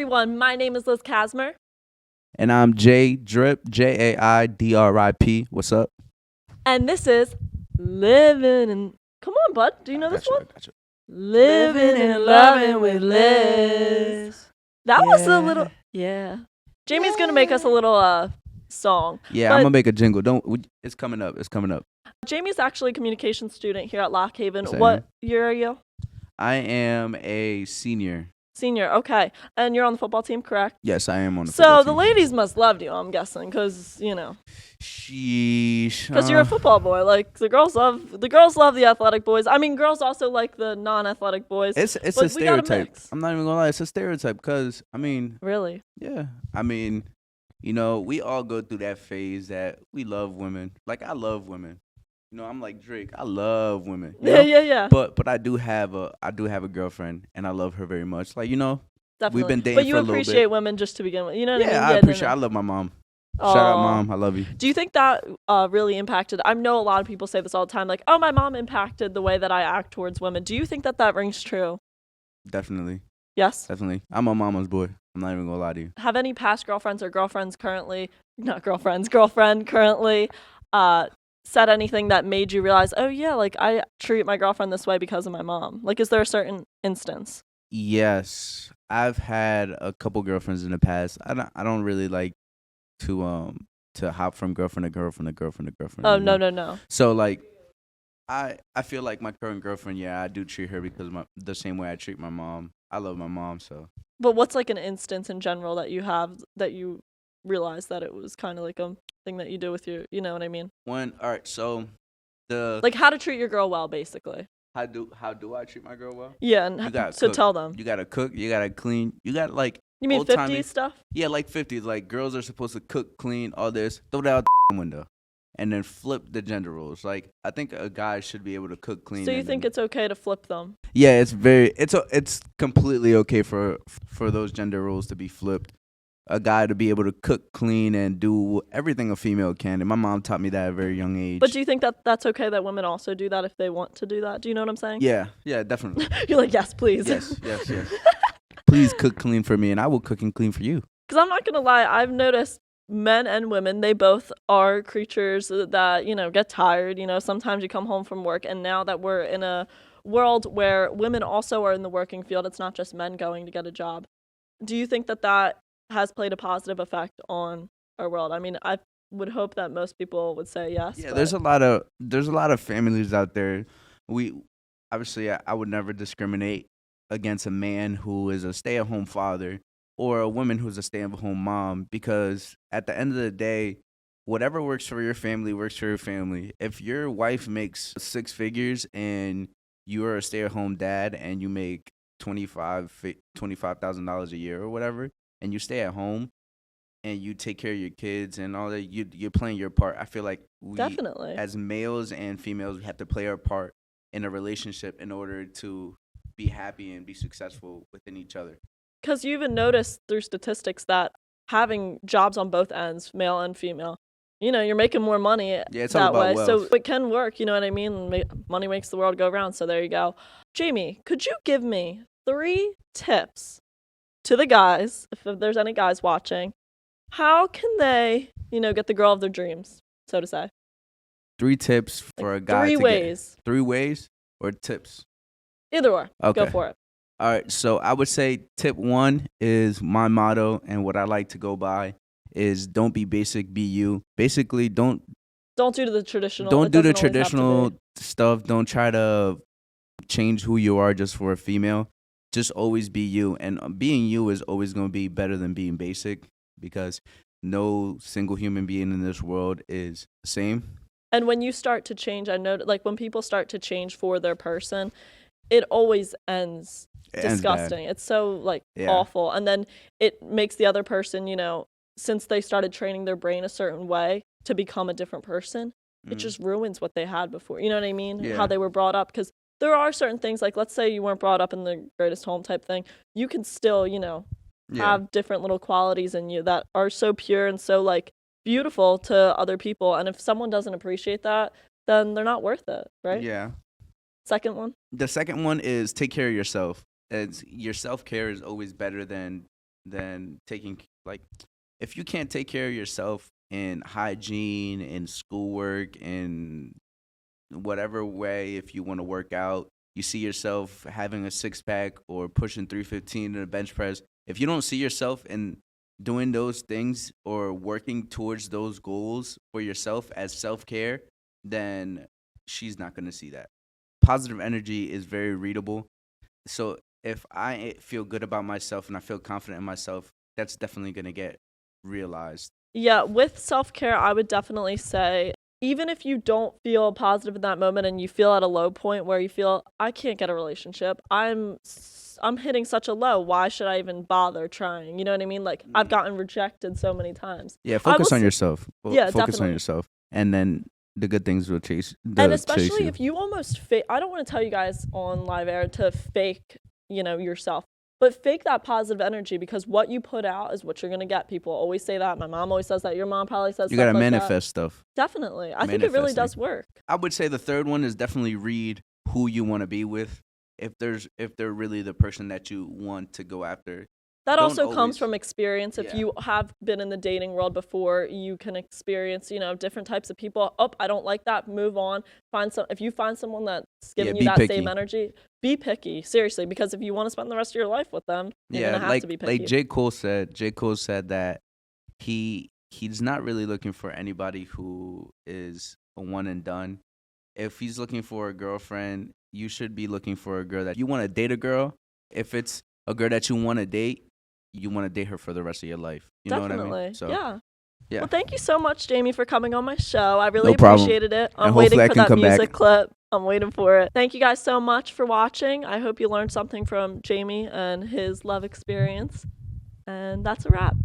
everyone. My name is Liz Kasmer. And I'm Jaidrip, Jaidrip. What's up? And this is Livin. And come on, bud. Do you know this one? Gotcha. Livin and Lovin with Liz. That was a little, yeah. Jamie's going to make us a little song. Yeah, I'm going to make a jingle. It's coming up. Jamie's actually a communications student here at Lock Haven. Yes, What year are you? I am a senior. Senior, okay. And you're on the football team, correct? Yes, I am on the football team. So the ladies must love you, I'm guessing, because, you know. Sheesh. Because you're a football boy. Like, the girls love the athletic boys. I mean, girls also like the non-athletic boys. It's a stereotype. I'm not even going to lie. It's a stereotype because, I mean. Really? Yeah. I mean, you know, we all go through that phase that we love women. Like, I love women. You know, I'm like Drake. I love women. Yeah. But I do have a girlfriend, and I love her very much. Like, you know, definitely. We've been dating but you for a little bit. appreciate women just to begin with. You know what I mean? Yeah, I appreciate. I love my mom. Aww. Shout out, Mom. I love you. Do you think that really impacted? I know a lot of people say this all the time, like, "Oh, my mom impacted the way that I act towards women." Do you think that rings true? Definitely. Yes. Definitely. I'm a mama's boy. I'm not even gonna lie to you. Have any past girlfriend currently said anything that made you realize, oh yeah, like I treat my girlfriend this way because of my mom? Like, is there a certain instance? Yes, I've had a couple girlfriends in the past. I don't really like to hop from girlfriend to girlfriend to girlfriend to girlfriend. Oh, no. So like, I feel like my current girlfriend, yeah, I do treat her because the same way I treat my mom. I love my mom, so. But what's like an instance in general that you have that you realize that it was kind of like a thing that you do with your, you know what I mean? All right, so like how to treat your girl well, basically. How do I treat my girl well? Yeah, and so tell them. You gotta cook, you gotta clean, you gotta like. You mean 50s stuff? Yeah, like 50s. Like girls are supposed to cook, clean, all this. Throw that out the window, and then flip the gender roles. Like I think a guy should be able to cook, clean. So you think it's okay to flip them? Yeah, it's completely okay for those gender roles to be flipped. A guy to be able to cook, clean, and do everything a female can. And my mom taught me that at a very young age. But do you think that that's okay that women also do that if they want to do that? Do you know what I'm saying? Yeah, definitely. You're like, yes, please. Yes. Please cook clean for me, and I will cook and clean for you. Because I'm not going to lie, I've noticed men and women, they both are creatures that, you know, get tired. You know, sometimes you come home from work, and now that we're in a world where women also are in the working field, it's not just men going to get a job. Do you think that has played a positive effect on our world? I mean, I would hope that most people would say yes. Yeah, there's a lot of families out there. I would never discriminate against a man who is a stay-at-home father or a woman who's a stay-at-home mom, because at the end of the day, whatever works for your family works for your family. If your wife makes six figures and you're a stay-at-home dad and you make $25,000 a year or whatever, and you stay at home and you take care of your kids and all that, you're playing your part. I feel like we, definitely, as males and females, we have to play our part in a relationship in order to be happy and be successful within each other. Because you even notice through statistics that having jobs on both ends, male and female, you know, you're making more money it's that all about way. wealth. So it can work, you know what I mean? Money makes the world go round, so there you go. Jamie, could you give me 3 tips to the guys, if there's any guys watching, how can they, you know, get the girl of their dreams, so to say? 3 tips for a guy 3 to ways. Get 3 ways or tips? Either or. Okay. Go for it. All right, so I would say tip 1 is my motto, and what I like to go by is don't be basic, be you. Basically, don't do the traditional. Don't do the traditional stuff. Don't try to change who you are just for a female. Just always be you, and being you is always going to be better than being basic, because no single human being in this world is the same. And when you start to change, I know, like when people start to change for their person, it always ends disgusting. It's so like awful. And then it makes the other person, you know, since they started training their brain a certain way to become a different person, it just ruins what they had before. You know what I mean? Yeah. How they were brought up. Because there are certain things, like let's say you weren't brought up in the greatest home type thing. You can still, you know, have different little qualities in you that are so pure and so like beautiful to other people. And if someone doesn't appreciate that, then they're not worth it, right? Yeah. Second one? The second one is take care of yourself. Your self-care is always better than than taking, like, if you can't take care of yourself in hygiene, in schoolwork, in whatever way, if you want to work out, you see yourself having a six pack or pushing 315 in a bench press. If you don't see yourself in doing those things or working towards those goals for yourself as self-care, then she's not going to see that. Positive energy is very readable. So if I feel good about myself and I feel confident in myself, that's definitely going to get realized. Yeah, with self-care, I would definitely say, even if you don't feel positive in that moment and you feel at a low point where you feel, I can't get a relationship, I'm hitting such a low, why should I even bother trying? You know what I mean? Like, I've gotten rejected so many times. Yeah, focus on yourself. Yeah, focus definitely. on yourself, and then the good things will chase. And especially if you almost fake, I don't want to tell you guys on live air to fake, yourself, but fake that positive energy, because what you put out is what you're going to get. People always say that. My mom always says that. Your mom probably says you stuff gotta like manifest stuff. Definitely. I think it really does work. I would say the third one is definitely read who you want to be with. If they're really the person that you want to go after. That also comes from experience. If you have been in the dating world before, you can experience, different types of people. Oh, I don't like that. Move on. If you find someone that's giving you that picky. Same energy, be picky. Seriously, because if you want to spend the rest of your life with them, you're gonna have to be picky. Like J. Cole said that he's not really looking for anybody who is a one and done. If he's looking for a girlfriend, you should be looking for a girl that you want to date. A girl, if it's a girl that you want to date, you want to date her for the rest of your life. You know what I mean? So, yeah. Yeah. Well, thank you so much, Jamie, for coming on my show. I really appreciated it. I'm waiting for that music clip. I'm waiting for it. Thank you guys so much for watching. I hope you learned something from Jamie and his love experience. And that's a wrap.